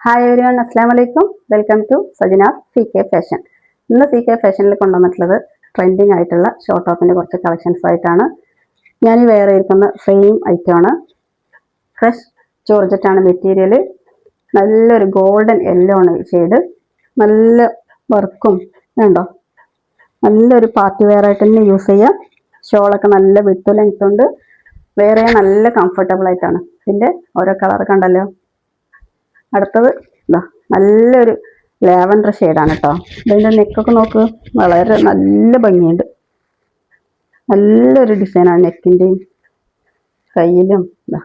Hi everyone, അസ്സാം വലൈക്കും. Welcome to Sajina's CK fashion. ഇന്ന് CK ഫാഷനിൽ കൊണ്ടുവന്നിട്ടുള്ളത് ട്രെൻഡിങ് ആയിട്ടുള്ള ഷോർട്ട് ടോപ്പിൻ്റെ കുറച്ച് കളക്ഷൻസ് ആയിട്ടാണ്. ഞാൻ ഈ വേറെ ഇരിക്കുന്ന സെയിം ഐറ്റമാണ്. ഫ്രഷ് ജോർജറ്റാണ് മെറ്റീരിയൽ. നല്ലൊരു ഗോൾഡൻ യെല്ലോ ആണ് ഷെയ്ഡ്. നല്ല വർക്കും വേണ്ടോ, നല്ലൊരു പാർട്ടി വെയർ ആയിട്ട് തന്നെ യൂസ് ചെയ്യാം. ഷോളൊക്കെ നല്ല വിട്ട് ലെങ്ത് ഉണ്ട്. വേറെ നല്ല കംഫർട്ടബിൾ ആയിട്ടാണ്. ഇതിൻ്റെ ഓരോ കളർ കണ്ടല്ലോ. അടുത്തത് ഇതാ നല്ലൊരു ലാവൻഡർ ഷെയ്ഡാണ് കേട്ടോ. ഇതിൻ്റെ നെക്കൊക്കെ നോക്ക്, വളരെ നല്ല ഭംഗിയുണ്ട്. നല്ലൊരു ഡിസൈനാണ് നെക്കിൻ്റെയും കയ്യിലും. ഇതാ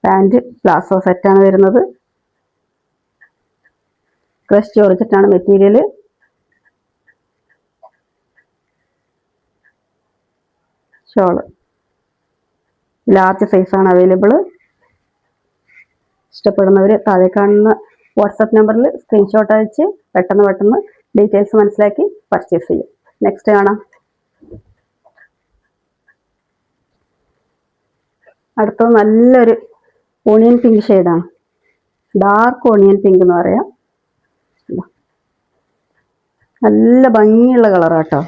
പാൻറ് പ്ലാസോ സെറ്റാണ് വരുന്നത്. ക്രഷ് ജോർജറ്റാണ് മെറ്റീരിയൽ. ഷോള് ലാർജ് സൈസാണ് അവൈലബിൾ. ഇഷ്ടപ്പെടുന്നവർ താഴെ കാണുന്ന വാട്സപ്പ് നമ്പറിൽ സ്ക്രീൻഷോട്ട് അയച്ച് പെട്ടെന്ന് ഡീറ്റെയിൽസ് മനസ്സിലാക്കി പർച്ചേസ് ചെയ്യും. നെക്സ്റ്റ് കാണാം. അടുത്തത് നല്ലൊരു ഓണിയൻ പിങ്ക് ഷെയ്ഡാണ്. ഡാർക്ക് ഓണിയൻ പിങ്ക് എന്ന് പറയാം. നല്ല ഭംഗിയുള്ള കളറാട്ടോ.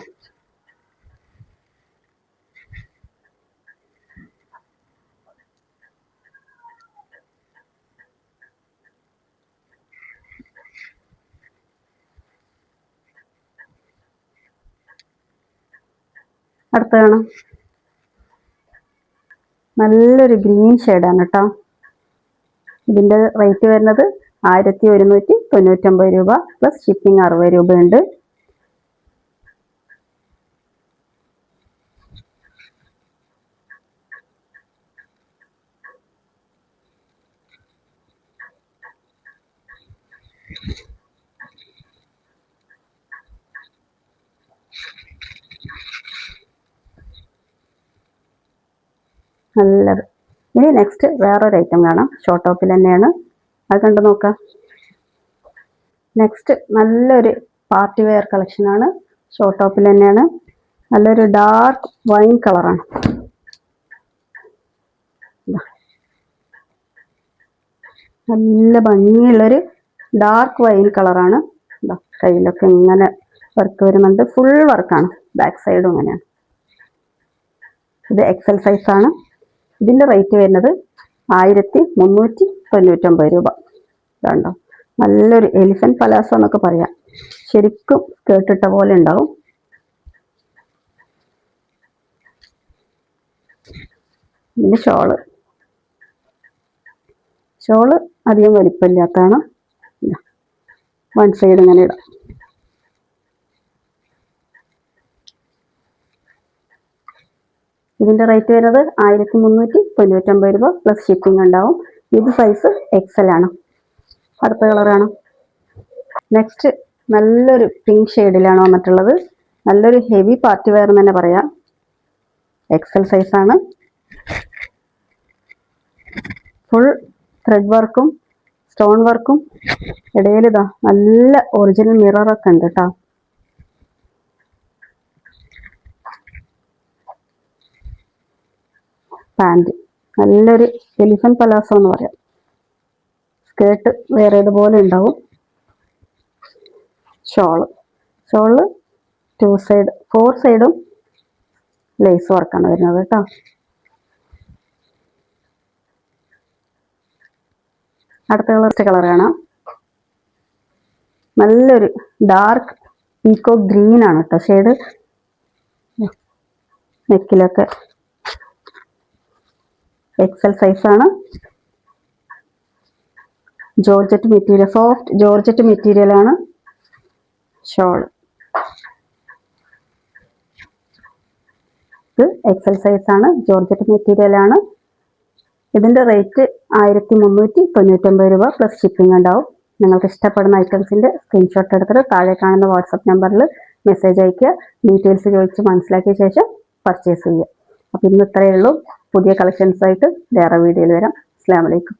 അടുത്ത കാണാം. നല്ലൊരു ഗ്രീൻ ഷെയ്ഡാണ് കേട്ടോ. ഇതിൻ്റെ റേറ്റ് വരുന്നത് 1199 രൂപ പ്ലസ് ഷിപ്പിംഗ് 60 രൂപയുണ്ട്. നല്ലത്. ഇനി നെക്സ്റ്റ് വേറൊരു ഐറ്റം കാണാം. ഷോർട്ട് ടോപ്പിൽ തന്നെയാണ്, അത് കണ്ടു നോക്കാം. നെക്സ്റ്റ് നല്ലൊരു പാർട്ടി വെയർ കളക്ഷനാണ്. ഷോർട്ട് ടോപ്പിൽ തന്നെയാണ്. നല്ലൊരു ഡാർക്ക് വൈൻ കളറാണ്. നല്ല ഭംഗിയുള്ളൊരു ഡാർക്ക് വൈൻ കളറാണ്. കയ്യിലൊക്കെ ഇങ്ങനെ വർക്ക് വരുന്നുണ്ട്. ഫുൾ വർക്കാണ്. ബാക്ക് സൈഡും ഇങ്ങനെയാണ്. ഇത് എക്സൽ സൈസാണ്. ഇതിൻ്റെ റേറ്റ് വരുന്നത് 1399 രൂപ. കണ്ടോ, നല്ലൊരു എലിഫന്റ് പലാസോ എന്നൊക്കെ പറയാം. ശരിക്കും കേട്ടിട്ട പോലെ ഉണ്ടാവും. ഇതിൻ്റെ ഷോള് അധികം വലിപ്പമില്ലാത്തതാണ്. വൺ സൈഡ് ഇങ്ങനെ ഇടാം. ഇതിൻ്റെ റേറ്റ് വരുന്നത് 1399 രൂപ പ്ലസ് ഷിപ്പിംഗ് ഉണ്ടാവും. ഇത് സൈസ് എക്സൽ ആണ്. അടുത്ത കളറാണ്. നെക്സ്റ്റ് നല്ലൊരു പിങ്ക് ഷെയ്ഡിലാണ് വന്നിട്ടുള്ളത്. നല്ലൊരു ഹെവി പാർട്ടി വെയർ എന്ന് തന്നെ പറയാം. എക്സൽ സൈസാണ്. ഫുൾ ത്രെഡ് വർക്കും സ്റ്റോൺ വർക്കും ഇടയിൽ ഇതാ നല്ല ഒറിജിനൽ മിററൊക്കെ ഉണ്ട് കേട്ടോ. പാൻറ് നല്ലൊരു എലിഫന്റ് പലാസോ എന്ന് പറയാം. സ്കേർട്ട് വേറെ ഇതുപോലെ ഉണ്ടാവും. ഷോള് 4 സൈഡും ലേസ് വർക്കാണ് വരുന്നത് കേട്ടോ. അടുത്ത കളർ കാണാം. നല്ലൊരു ഡാർക്ക് പീക്കോ ഗ്രീൻ ആണ് കേട്ടോ ഷെയ്ഡ്. നെക്കിലൊക്കെ എക്സൽ സൈസാണ്. Georgette material, soft georgette material ആണ്. ഷോള് ഇത് എക്സൽ സൈസാണ്. ജോർജറ്റ് മെറ്റീരിയൽ ആണ്. ഇതിൻ്റെ റേറ്റ് 1399 രൂപ പ്ലസ് ഷിപ്പിംഗ് ഉണ്ടാവും. നിങ്ങൾക്ക് ഇഷ്ടപ്പെടുന്ന ഐറ്റംസിൻ്റെ സ്ക്രീൻഷോട്ട് എടുത്തിട്ട് താഴെ കാണുന്ന വാട്സപ്പ് നമ്പറിൽ മെസ്സേജ് അയയ്ക്കുക. ഡീറ്റെയിൽസ് ചോദിച്ച് മനസ്സിലാക്കിയ ശേഷം പർച്ചേസ് ചെയ്യുക. അപ്പോൾ ഇന്ന് ഇത്രയേ ഉള്ളൂ. പുതിയ കളക്ഷൻസായിട്ട് വേറെ വീഡിയോയിൽ വരാം. അസ്സലാമു അലൈക്കും.